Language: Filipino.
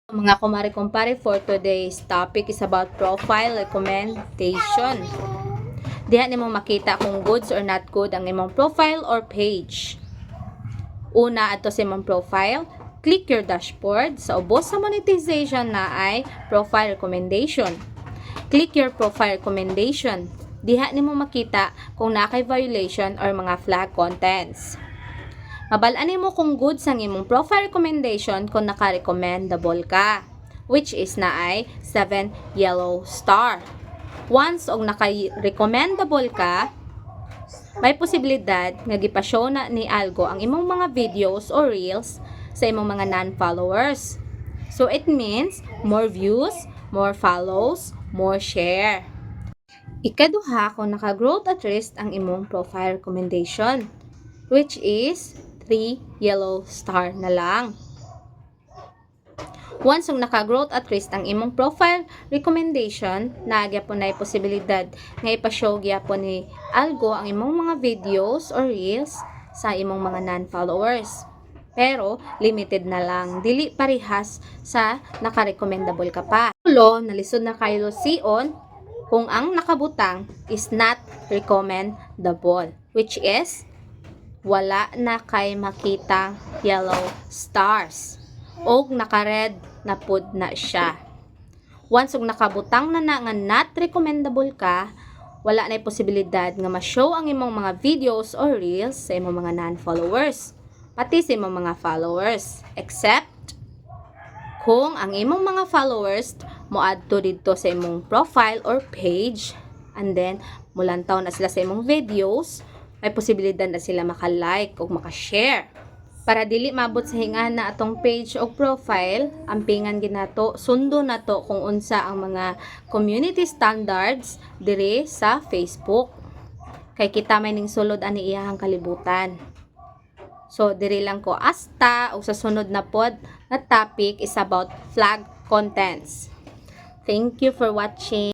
Mga kumare-kumpare, for today's topic is about profile recommendation. Diha nimo makita kung goods or not good ang imong profile or page. Una, ato sa imong profile, click your dashboard. Sa ubos sa monetization na ay profile recommendation. Click your profile recommendation. Diha nimo makita kung nakay violation or mga flag contents. Mabalaan mo kung good sang imong profile recommendation kung naka-recommendable ka, which is na ay 7 yellow star. Once og naka-recommendable ka, may posibilidad nga gipashow na ni algo ang imong mga videos or reels sa imong mga non-followers. So it means more views, more follows, more share. Ikaduha, kung naka-growth at least ang imong profile recommendation, which is 3 yellow star na lang. Once naka-growth at least ang imong profile recommendation, naagya po na posibilidad nga ipashow gyapon ni algo ang imong mga videos or reels sa imong mga non-followers. Pero limited na lang, dili parihas sa naka-recommendable ka pa. Tulo, nalisod na kayo siyon kung ang nakabutang is not recommendable, which is wala na kay makitang yellow stars o naka-red na pud na siya. Once nakabutang na nga not recommendable ka, wala na posibilidad nga ma-show ang imong mga videos or reels sa imong mga non-followers, pati sa imong mga followers, except kung ang imong mga followers moadto didto sa imong profile or page, and then mulantaw na sila sa imong videos, may posibilidad na sila maka-like o maka-share. Para dili mabot sa hingahan na atong page o profile, ampingan ginato, sundo na to kung unsa ang mga community standards dire sa Facebook. Kay kita may ning sulod ani iyahang kalibutan. So dire lang ko asta o sa sunod na pod na topic is about flag contents. Thank you for watching.